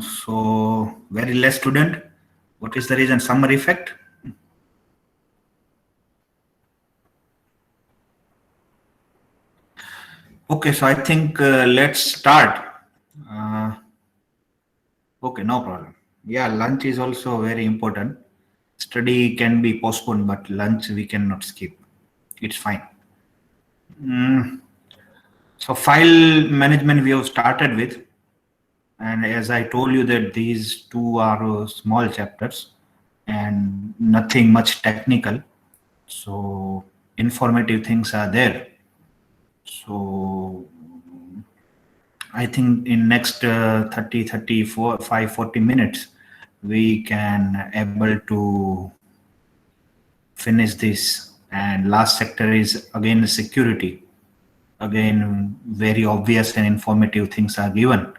So very less student. What is the reason? Summer effect? Okay, so I think let's start. Okay, no problem. Yeah, lunch is also very important. Study can be postponed, but lunch we cannot skip. It's fine. So file management we have started with, and as I told you that these two are small chapters and nothing much technical. So informative things are there. So I think in next 30, 34, 5, 40 minutes, we can able to finish this. And last sector is again security. Again, very obvious and informative things are given.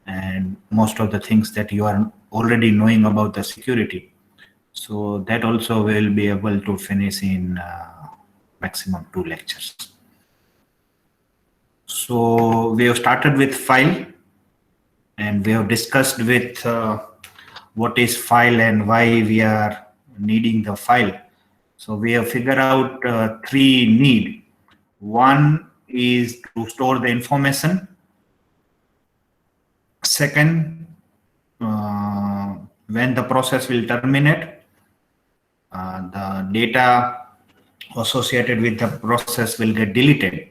And most of the things that you are already knowing about the security. So that also will be able to finish in maximum 2 lectures. So we have started with file, and we have discussed with what is file and why we are needing the file. So we have figured out 3 need. One is to store the information. Second, when the process will terminate, the data associated with the process will get deleted.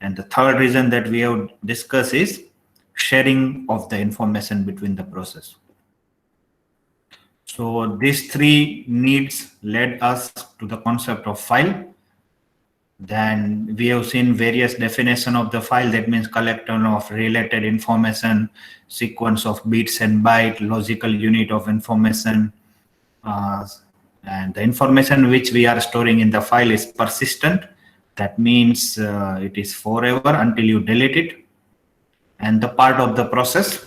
And the third reason that we have discussed is sharing of the information between the process. So these 3 needs led us to the concept of file. Then we have seen various definition of the file. That means collection of related information, sequence of bits and byte, logical unit of information, and the information which we are storing in the file is persistent. That means it is forever until you delete it. And the part of the process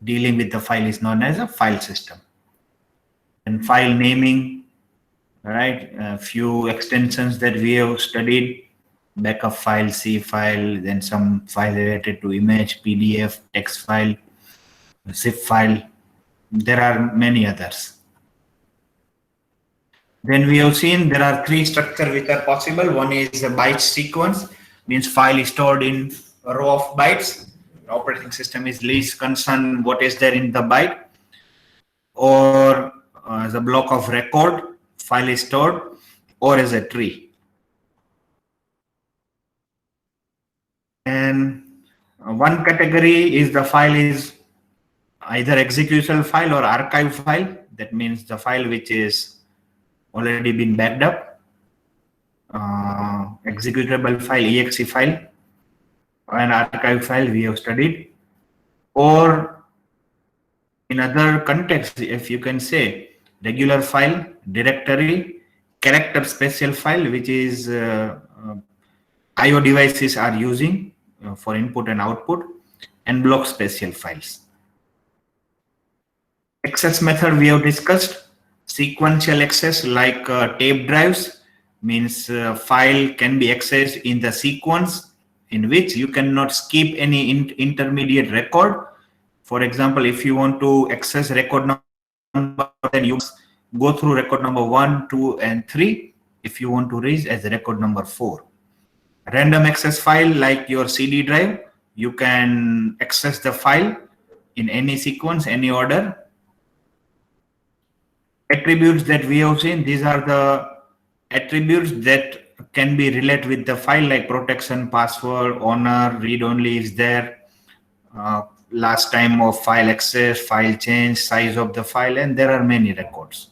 dealing with the file is known as a file system. And file naming, right? A few extensions that we have studied: backup file, C file, then some file related to image, PDF, text file, zip file. There are many others. Then we have seen there are 3 structures which are possible. One is a byte sequence, means file is stored in a row of bytes. The operating system is least concerned what is there in the byte. Or as a block of record, file is stored, or as a tree. And one category is the file is either executable file or archive file. That means the file which is already been backed up, executable file, exe file, and archive file we have studied. Or in other contexts, if you can say, regular file, directory, character special file, which is IO devices are using for input and output, and block special files. Access method we have discussed. Sequential access, like tape drives, means file can be accessed in the sequence in which you cannot skip any intermediate record. For example, if you want to access record number, then you must go through record number 1, 2, and 3 if you want to reach as record number 4. Random access file, like your CD drive, you can access the file in any sequence, any order. Attributes that we have seen, these are the attributes that can be related with the file, like protection, password, owner, read only is there, last time of file access, file change, size of the file, and there are many records.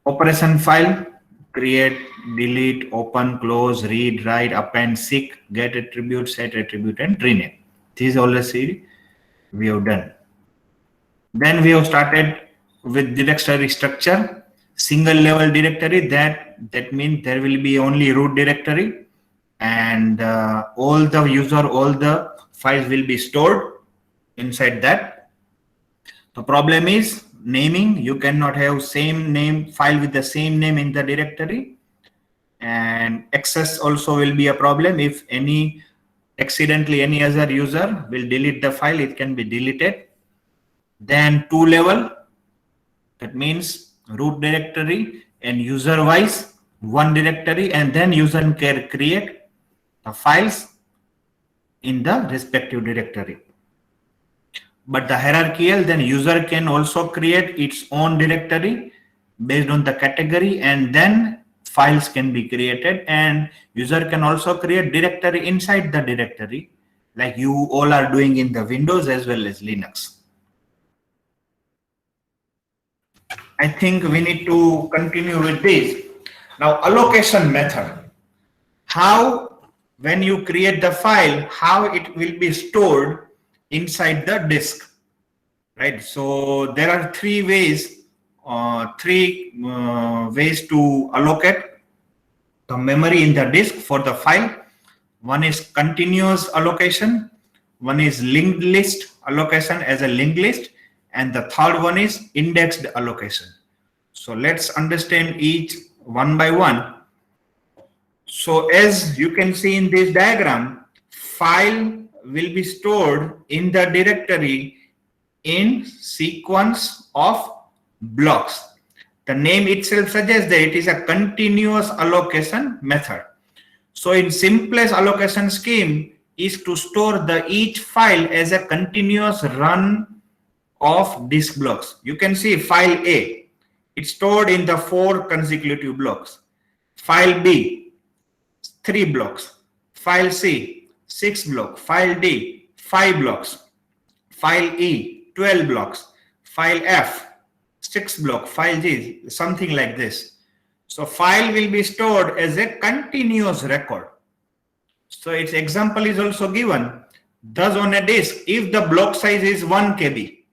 Operation file: create, delete, open, close, read, write, append, seek, get attribute, set attribute, and rename. These all the series we have done. Then we have started with directory structure. Single level directory, that means there will be only root directory, and all the user, all the files will be stored inside that. The problem is naming. You cannot have same name file with the same name in the directory, and access also will be a problem. If any accidentally any other user will delete the file, it can be deleted. Then 2 level, that means root directory and user wise 1 directory, and then user can create the files in the respective directory. But the hierarchical, then user can also create its own directory based on the category, and then files can be created, and user can also create directory inside the directory, like you all are doing in the Windows as well as Linux. I think we need to continue with this. Now, allocation method. How, when you create the file, how it will be stored inside the disk, right? So there are three ways to allocate the memory in the disk for the file. One is continuous allocation, one is linked list allocation as a linked list, and the third one is indexed allocation. So let's understand each one by one. So as you can see in this diagram, file will be stored in the directory in sequence of blocks. The name itself suggests that it is a continuous allocation method. So in simplest allocation scheme is to store each file as a continuous run of disk blocks. You can see file A, it's stored in the 4 consecutive blocks. File B, 3 blocks. File C, 6 blocks. File D, 5 blocks. File E, 12 blocks. File F, 6 blocks. File G, something like this. So file will be stored as a continuous record. So its example is also given. Thus on a disk, if the block size is 1 KB,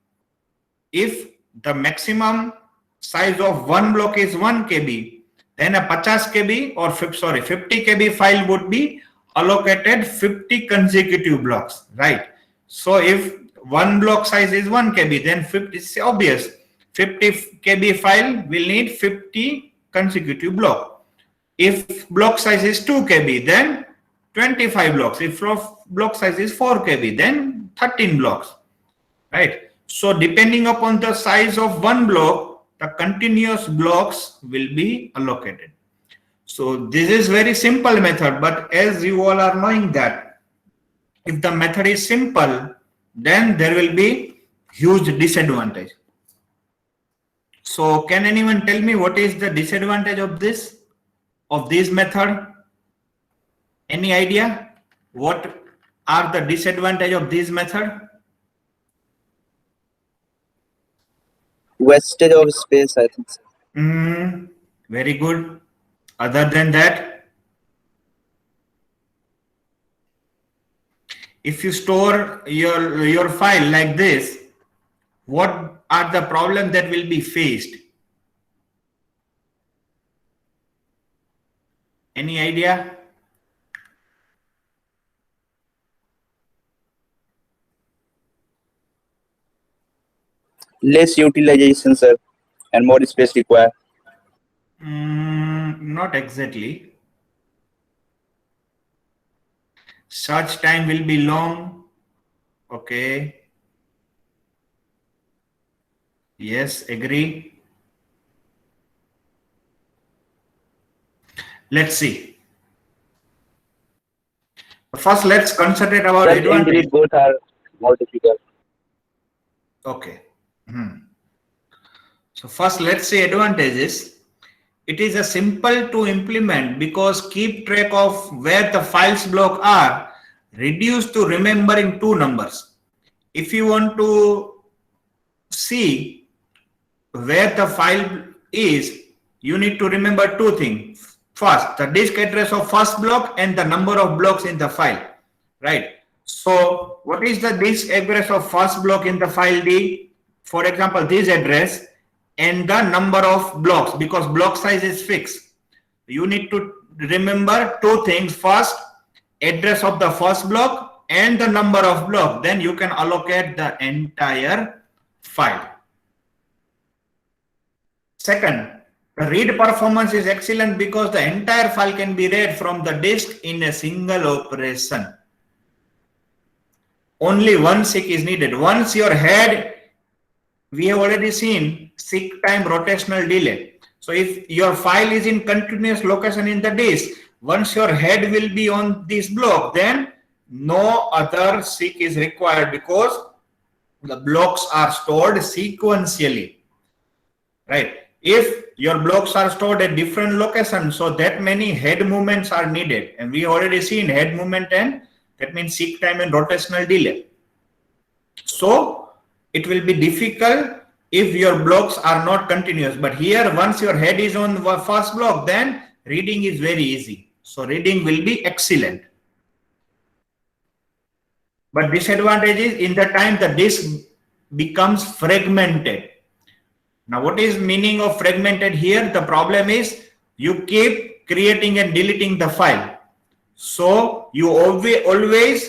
if the maximum size of one block is 1 KB, then a 50 KB or 50 KB file would be allocated 50 consecutive blocks, right? So if one block size is 1 KB, then it's obvious 50 KB file will need 50 consecutive blocks. If block size is 2 KB, then 25 blocks. If block size is 4 KB, then 13 blocks, right? So depending upon the size of one block, the continuous blocks will be allocated. So this is very simple method, but as you all are knowing that if the method is simple, then there will be huge disadvantage. So can anyone tell me what is the disadvantage of this method? Any idea? What are the disadvantage of this method? Wastage of space, I think. Very good. Other than that, if you store your file like this, what are the problems that will be faced? Any idea? Less utilization, sir, and more space required. Not exactly. Search time will be long. Okay. Yes, agree. Let's see. First, let's concentrate about advantage. Both are more difficult. Okay. So first, let's say advantages. It is a simple to implement because keep track of where the files block are reduced to remembering 2 numbers. If you want to see where the file is, you need to remember 2 things. First, the disk address of first block and the number of blocks in the file, right? So what is the disk address of first block in the file D? For example, this address and the number of blocks, because block size is fixed. You need to remember 2 things. First, address of the first block and the number of blocks. Then you can allocate the entire file. Second, the read performance is excellent because the entire file can be read from the disk in a single operation. only one seek is needed. Once your head, we have already seen seek time rotational delay. So if your file is in continuous location in the disk, once your head will be on this block, then no other seek is required because the blocks are stored sequentially, right? If your blocks are stored at different locations, so that many head movements are needed, and we already seen head movement, and that means seek time and rotational delay. So it will be difficult if your blocks are not continuous. But here, once your head is on the first block, then reading is very easy. So reading will be excellent. But disadvantage is in the time the disk becomes fragmented. Now, what is meaning of fragmented here? The problem is you keep creating and deleting the file. So you always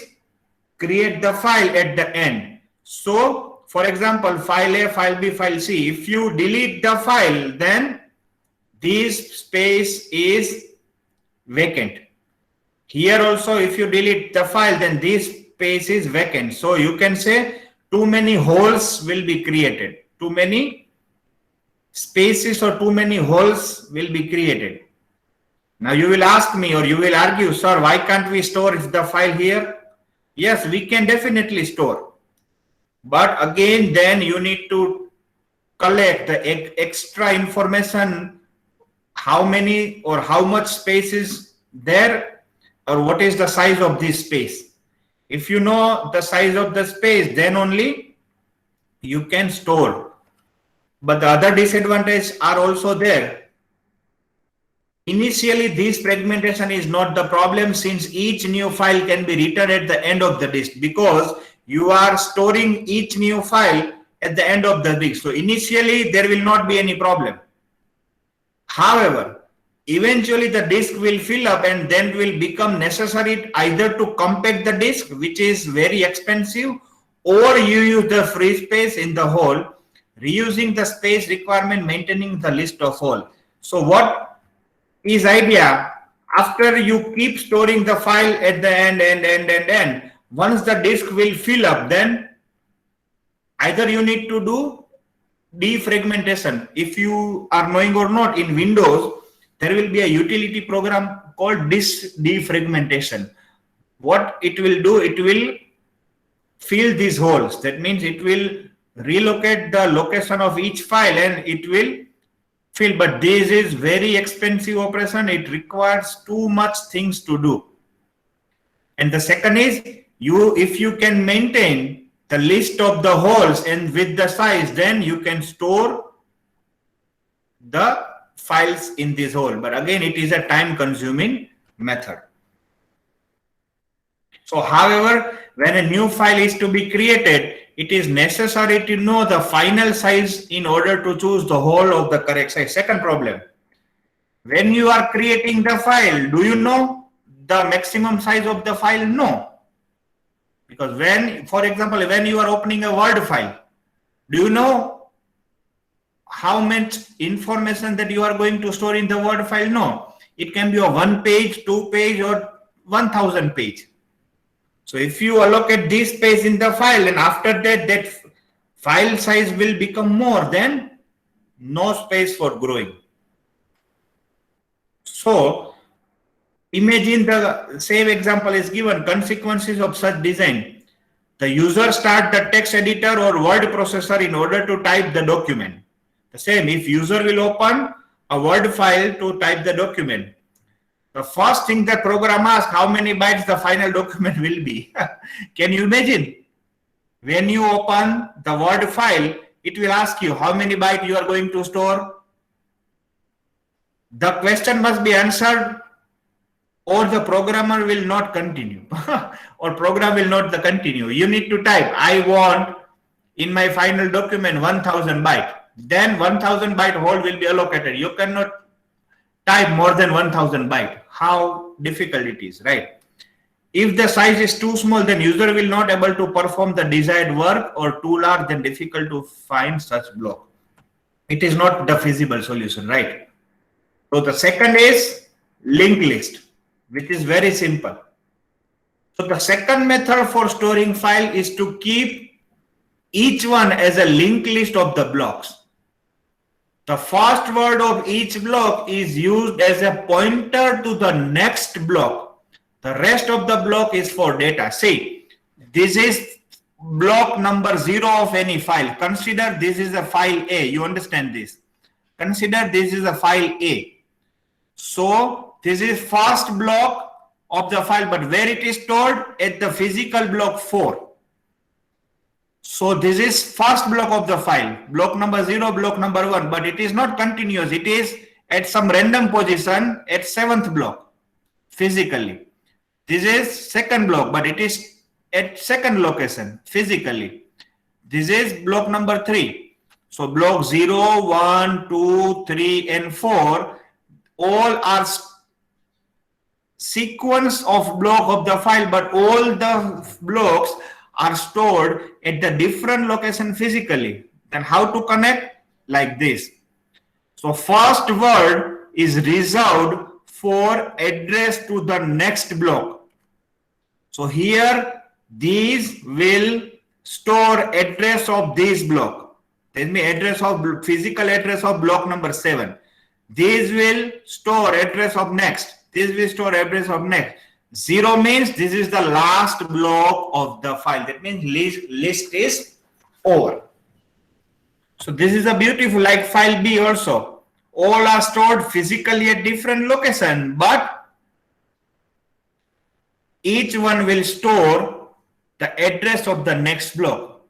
create the file at the end. So, for example, file A, file B, file C. If you delete the file, then this space is vacant. Here also, if you delete the file, then this space is vacant. So you can say too many holes will be created. Too many spaces or too many holes will be created. Now you will ask me or you will argue, sir, why can't we store the file here? Yes, we can definitely store. But again, then you need to collect the extra information, how many or how much space is there, or what is the size of this space. If you know the size of the space, then only you can store. But the other disadvantages are also there. Initially, this fragmentation is not the problem, since each new file can be written at the end of the disk, because you are storing each new file at the end of the disk. So initially, there will not be any problem. However, eventually the disk will fill up, and then will become necessary either to compact the disk, which is very expensive, or you use the free space in the hole, reusing the space requirement, maintaining the list of hole. So what is idea? After you keep storing the file at the end, once the disk will fill up, then either you need to do defragmentation. If you are knowing or not, in Windows, there will be a utility program called disk defragmentation. What it will do, it will fill these holes. That means it will relocate the location of each file and it will fill. But this is very expensive operation. It requires too much things to do. And the second is, if you can maintain the list of the holes and with the size, then you can store the files in this hole. But again, it is a time consuming method. So however, when a new file is to be created, it is necessary to know the final size in order to choose the whole of the correct size. Second problem, when you are creating the file, do you know the maximum size of the file? No. Because when, for example, when you are opening a Word file, do you know how much information that you are going to store in the Word file? No. It can be a 1 page, 2 page, or 1000 page. So if you allocate this space in the file, and after that, that file size will become more, then no space for growing. So imagine the same example is given, consequences of such design. The user start the text editor or word processor in order to type the document. The same, if user will open a Word file to type the document, the first thing the program asks, how many bytes the final document will be. Can you imagine? When you open the Word file, it will ask you how many bytes you are going to store. The question must be answered, or the programmer will not continue, or program will not continue. You need to type, I want in my final document 1000 bytes. Then 1000 byte hole will be allocated. You cannot type more than 1000 byte. How difficult it is, right? If the size is too small, then user will not able to perform the desired work, or too large, then difficult to find such block. It is not the feasible solution, right? So the second is linked list, which is very simple. So the second method for storing file is to keep each one as a linked list of the blocks. The first word of each block is used as a pointer to the next block. The rest of the block is for data. See, this is block number 0 of any file. Consider this is a file A. You understand this? Consider this is a file A. So this is first block of the file, but where it is stored? At the physical block 4. So this is first block of the file, block number 0, block number 1, but it is not continuous. It is at some random position at 7th block physically. This is second block, but it is at second location physically. This is block number 3. So block 0, 1, 2, 3, and 4 all are sequence of block of the file, but all the blocks are stored at the different location physically. Then how to connect? Like this. So first word is reserved for address to the next block. So here these will store address of this block. Tell me address of physical address of block number 7. These will store address of next. This will store address of next. 0 means this is the last block of the file. That means list is over. So this is a beautiful, like file B also. All are stored physically at different location, but each one will store the address of the next block.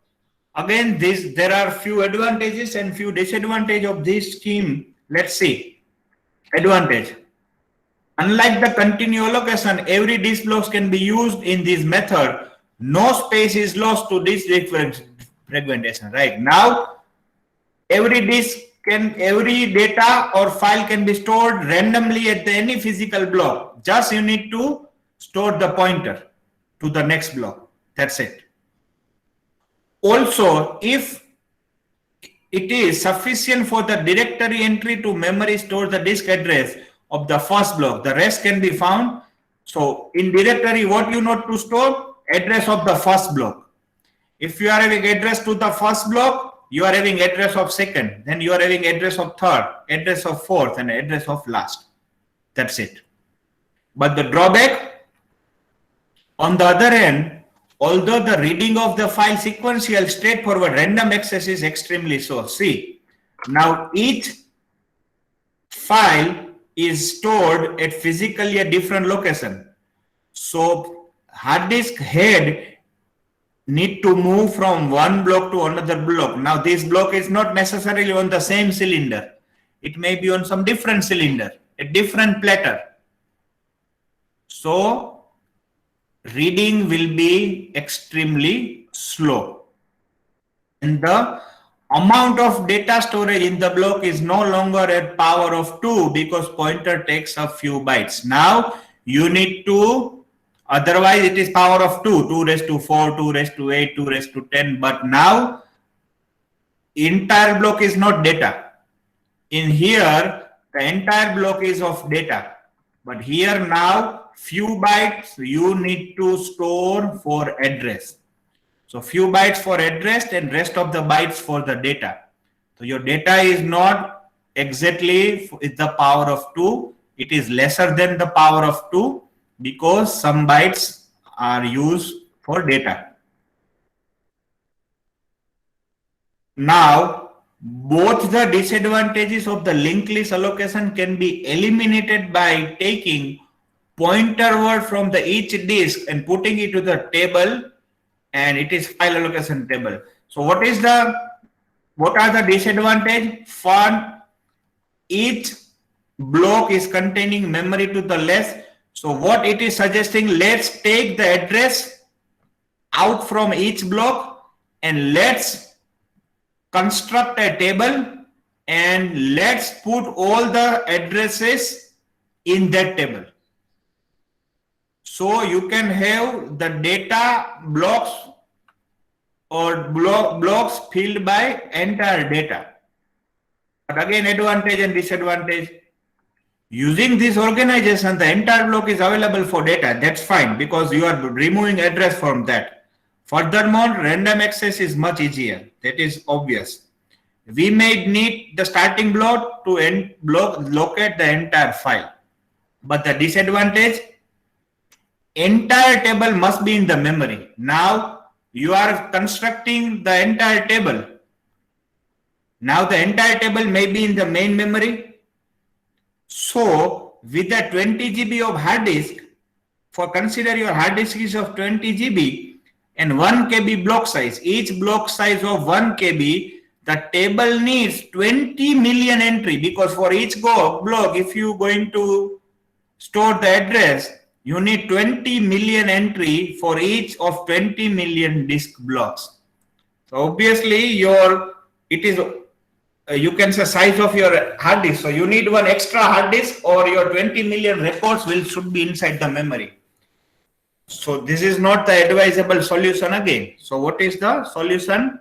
Again, there are few advantages and few disadvantages of this scheme. Let's see. Advantage. Unlike the continuous allocation, every disk blocks can be used in this method. No space is lost to disk fragmentation. Right now, every data or file can be stored randomly at any physical block. Just you need to store the pointer to the next block. That's it. Also, if it is sufficient for the directory entry to memory store the disk address of the first block, the rest can be found. So in directory, what you need to store? Address of the first block. If you are having address to the first block, you are having address of second, then you are having address of third, address of fourth, and address of last. That's it. But the drawback, on the other end, although the reading of the file sequential, straightforward, random access is extremely slow. See, now each file is stored at physically a different location. So hard disk head need to move from one block to another block. Now this block is not necessarily on the same cylinder. It may be on some different cylinder, a different platter. So reading will be extremely slow. And the amount of data storage in the block is no longer at power of 2 because pointer takes a few bytes. Now you need to, otherwise it is power of 2, 2 raised to 4, 2 raised to 8, 2 raised to 10. But now entire block is not data. In here, the entire block is of data. But here now, few bytes you need to store for address. So few bytes for address and rest of the bytes for the data. So your data is not exactly the power of 2. It is lesser than the power of 2 because some bytes are used for data. Now, both the disadvantages of the linked list allocation can be eliminated by taking pointer word from the each disk and putting it to the table, and it is file allocation table. So what are the disadvantage? For each block is containing memory to the left. So what it is suggesting, let's take the address out from each block and let's construct a table and let's put all the addresses in that table. So you can have the data blocks or blocks filled by entire data. But again, advantage and disadvantage. Using this organization, the entire block is available for data. That's fine because you are removing address from that. Furthermore, random access is much easier. That is obvious. We may need the starting block to locate the entire file. But the disadvantage, entire table must be in the memory. Now you are constructing the entire table. Now the entire table may be in the main memory. So with a 20 GB of hard disk, consider your hard disk is of 20 GB and 1 KB block size. Each block size of 1 KB, the table needs 20 million entry, because for each block, if you going to store the address, you need 20 million entry for each of 20 million disk blocks. So obviously you can say size of your hard disk. So you need one extra hard disk, or your 20 million records should be inside the memory. So this is not the advisable solution again. So what is the solution?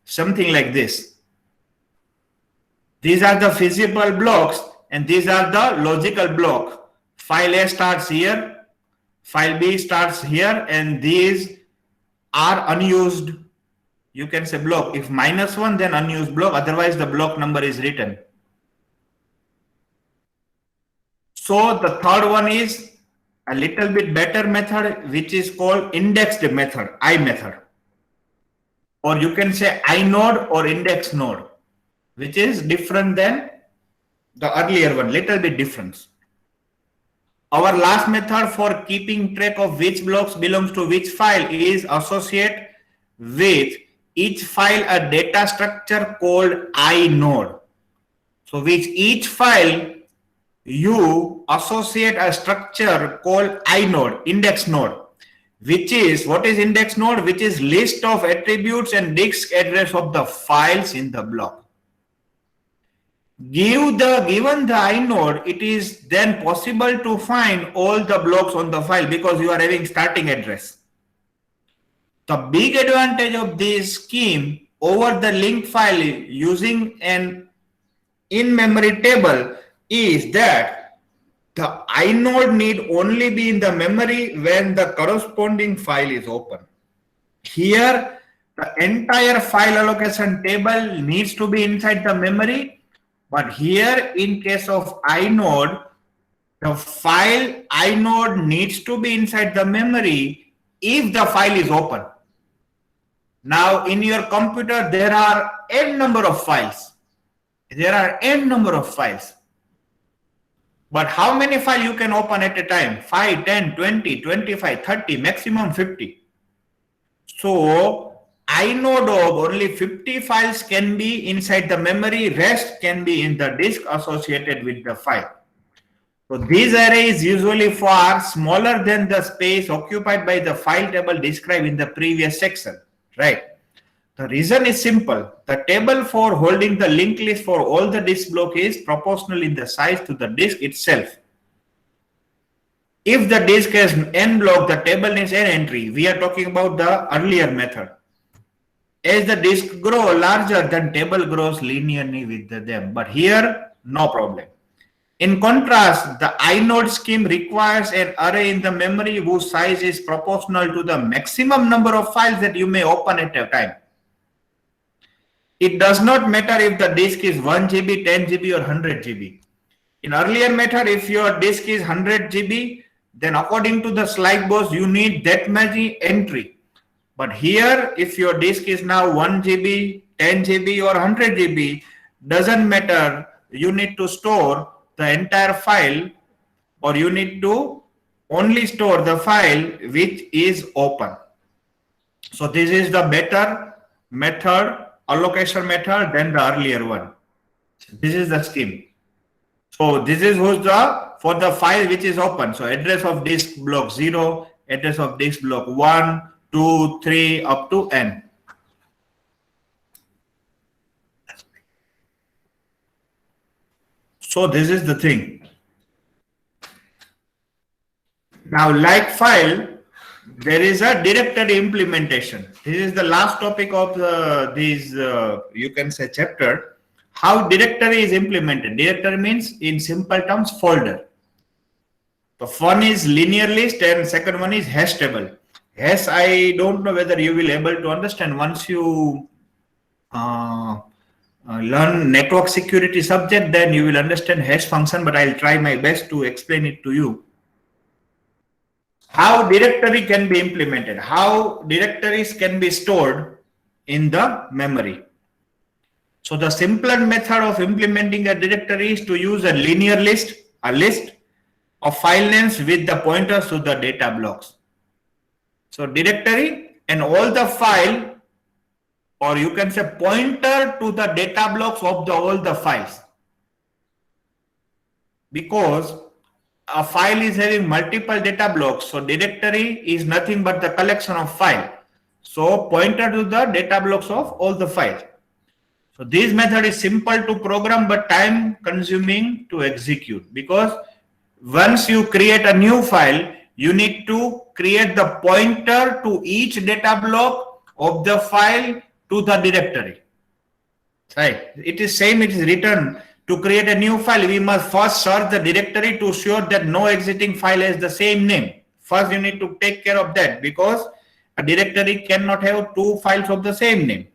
Something like this. These are the feasible blocks and these are the logical block. File A starts here, file B starts here, and these are unused, you can say, block. If -1, then unused block, otherwise the block number is written. So the third one is a little bit better method, which is called indexed method, I method. Or you can say inode or index node, which is different than the earlier one, little bit different. Our last method for keeping track of which blocks belongs to which file is associate with each file a data structure called inode. So with each file you associate a structure called inode, index node, which is, what is index node? Which is list of attributes and disk address of the files in the block. Given the inode, it is then possible to find all the blocks on the file because you are having starting address. The big advantage of this scheme over the linked file using an in-memory table is that the inode need only be in the memory when the corresponding file is open. Here, the entire file allocation table needs to be inside the memory, but here in case of inode, the file inode needs to be inside the memory if the file is open. Now in your computer there are n number of files. But how many files you can open at a time? 5, 10, 20, 25, 30, maximum 50. So inode of only 50 files can be inside the memory, rest can be in the disk associated with the file. So this array is usually far smaller than the space occupied by the file table described in the previous section, right? The reason is simple. The table for holding the linked list for all the disk block is proportional in the size to the disk itself. If the disk has n block, the table needs n entry. We are talking about the earlier method. As the disk grows larger, then table grows linearly with them. But here, no problem. In contrast, the inode scheme requires an array in the memory whose size is proportional to the maximum number of files that you may open at a time. It does not matter if the disk is 1 GB, 10 GB or 100 GB. In earlier method, if your disk is 100 GB, then according to the slide boss, you need that many entry. But here, if your disk is now 1 GB, 10 GB or 100 GB, doesn't matter. You need to store the entire file, or you need to only store the file which is open. So this is the better method, allocation method, than the earlier one. This is the scheme. So this is for the file which is open. So address of disk block 0, address of disk block 1, 2, 3 up to n. So this is the thing. Now, like file, there is a directory implementation. This is the last topic of this, you can say, chapter. How directory is implemented? Directory means, in simple terms, folder. The one is linear list and second one is hash table. Hash, I don't know whether you will able to understand once you learn network security subject, then you will understand hash function, but I'll try my best to explain it to you. How directory can be implemented, how directories can be stored in the memory. So the simpler method of implementing a directory is to use a linear list, a list of file names with the pointers to the data blocks. So directory and all the file, or you can say pointer to the data blocks of all the files. Because a file is having multiple data blocks, so directory is nothing but the collection of file. So pointer to the data blocks of all the files. So this method is simple to program but time consuming to execute, because once you create a new file, you need to create the pointer to each data block of the file to the directory. Right? It is same, it is written. To create a new file, we must first search the directory to ensure that no exiting file has the same name. First, you need to take care of that, because a directory cannot have two files of the same name.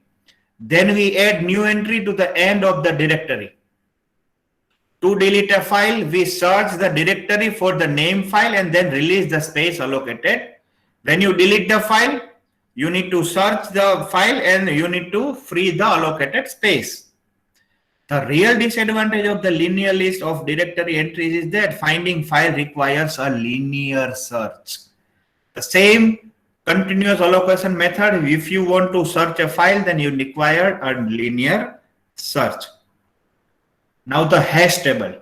Then we add new entry to the end of the directory. To delete a file, we search the directory for the name file and then release the space allocated. When you delete the file, you need to search the file and you need to free the allocated space. The real disadvantage of the linear list of directory entries is that finding file requires a linear search. The same continuous allocation method, if you want to search a file, then you require a linear search. Now the hash table.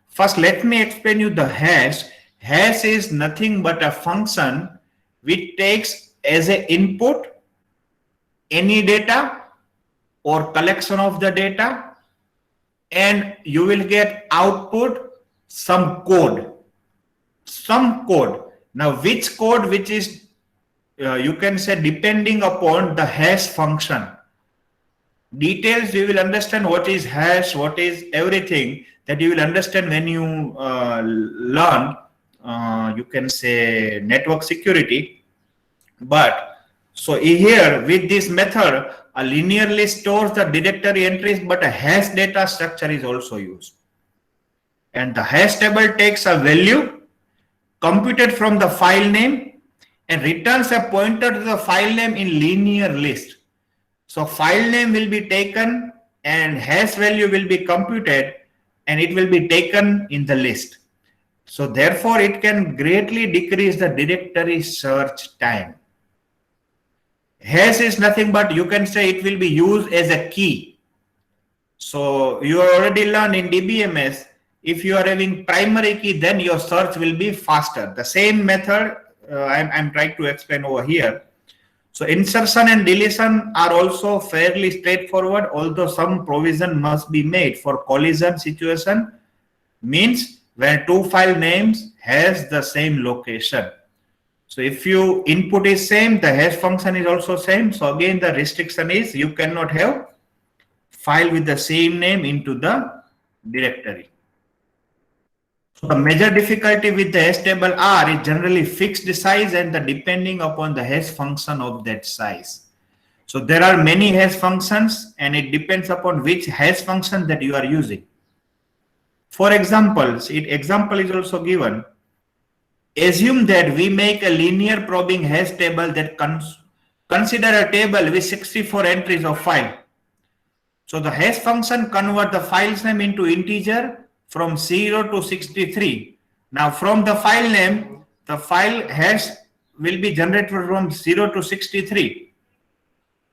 First, let me explain you the hash. Hash is nothing but a function which takes as an input any data or collection of the data, and you will get output some code. Now which code, which is you can say depending upon the hash function. Details you will understand what is hash, what is everything, that you will understand when you learn you can say network security. But so here with this method, a linear list stores the directory entries, but a hash data structure is also used. And the hash table takes a value computed from the file name and returns a pointer to the file name in linear list. So file name will be taken and hash value will be computed and it will be taken in the list. So therefore it can greatly decrease the directory search time. Hash is nothing but, you can say, it will be used as a key. So you already learned in DBMS, if you are having primary key, then your search will be faster. The same method I'm trying to explain over here. So insertion and deletion are also fairly straightforward, although some provision must be made for collision situation, means when two file names has the same location. So if you input is same, the hash function is also same. So again, the restriction is you cannot have file with the same name into the directory. So the major difficulty with the hash table R is generally fixed size and the depending upon the hash function of that size. So there are many hash functions and it depends upon which hash function that you are using. For example, example is also given. Assume that we make a linear probing hash table that consider a table with 64 entries of file. So the hash function convert the file's name into integer from 0 to 63. Now from the file name, the file hash will be generated from 0 to 63.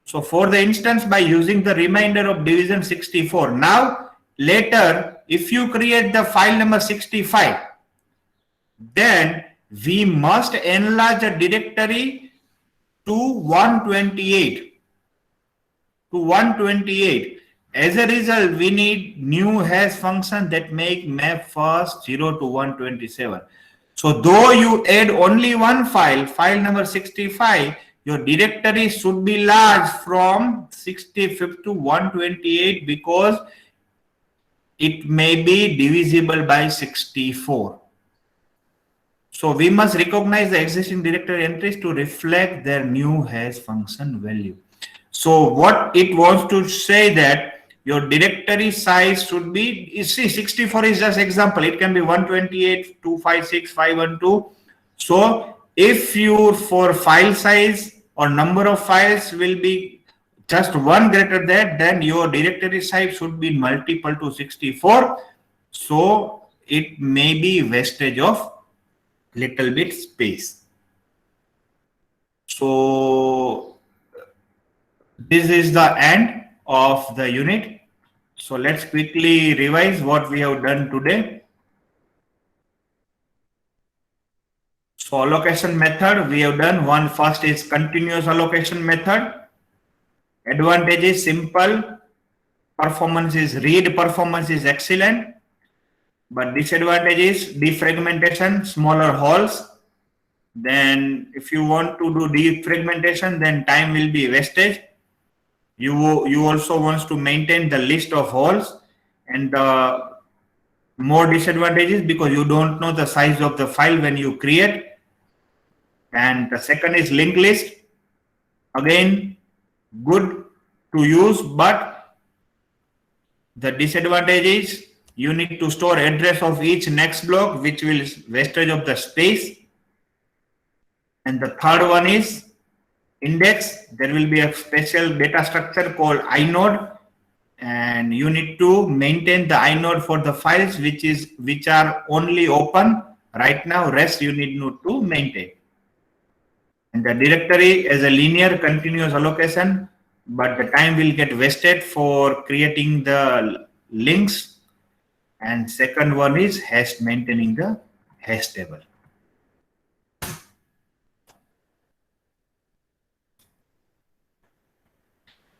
So for the instance, by using the remainder of division 64. Now later, if you create the file number 65, then we must enlarge a directory to 128. As a result, we need new hash function that make map first 0 to 127. So though you add only one file, file number 65, your directory should be large from 65 to 128, because it may be divisible by 64. So we must recognize the existing directory entries to reflect their new hash function value. So what it wants to say that your directory size should be, you see 64 is just example. It can be 128, 256, 512. So if you for file size or number of files will be just one greater than, then your directory size should be multiple to 64. So it may be wastage of little bit space. So this is the end of the unit. So let's quickly revise what we have done today. So allocation method we have done. One first is continuous allocation method. Advantage is simple. Performance is read performance is excellent. But disadvantage is defragmentation, smaller holes. Then if you want to do defragmentation, then time will be wastage. You also wants to maintain the list of holes, and the more disadvantages because you don't know the size of the file when you create. And the second is linked list. Again, good to use, but the disadvantage is you need to store address of each next block, which will wastage of the space. And the third one is index. There will be a special data structure called inode, and you need to maintain the inode for the files which are only open right now. Rest you need not to maintain. And the directory is a linear continuous allocation, but the time will get wasted for creating the links. And second one is hash maintaining the hash table.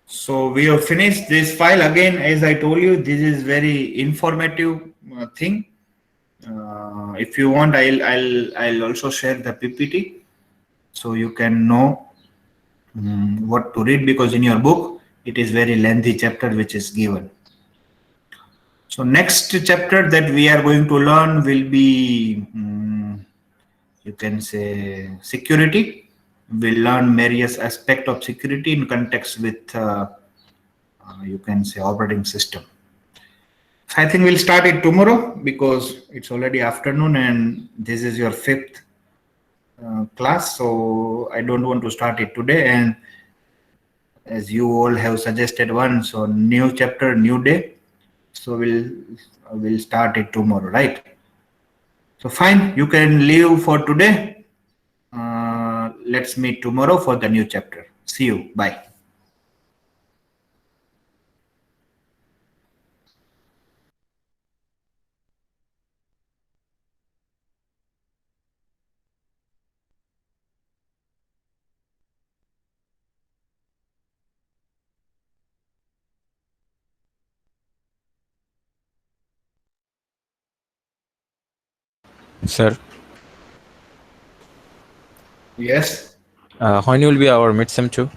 So we have finished this file. Again, as I told you, this is very informative thing. If you want, I'll also share the PPT so you can know what to read, because in your book it is very lengthy chapter which is given. So next chapter that we are going to learn will be you can say security. We'll learn various aspects of security in context with you can say operating system. I think we'll start it tomorrow because it's already afternoon and this is your fifth class. So I don't want to start it today. And as you all have suggested one, so new chapter, new day. So we'll start it tomorrow, right? So fine, you can leave for today. Let's meet tomorrow for the new chapter. See you. Bye. Sir, Yes. when will be our midsem 2?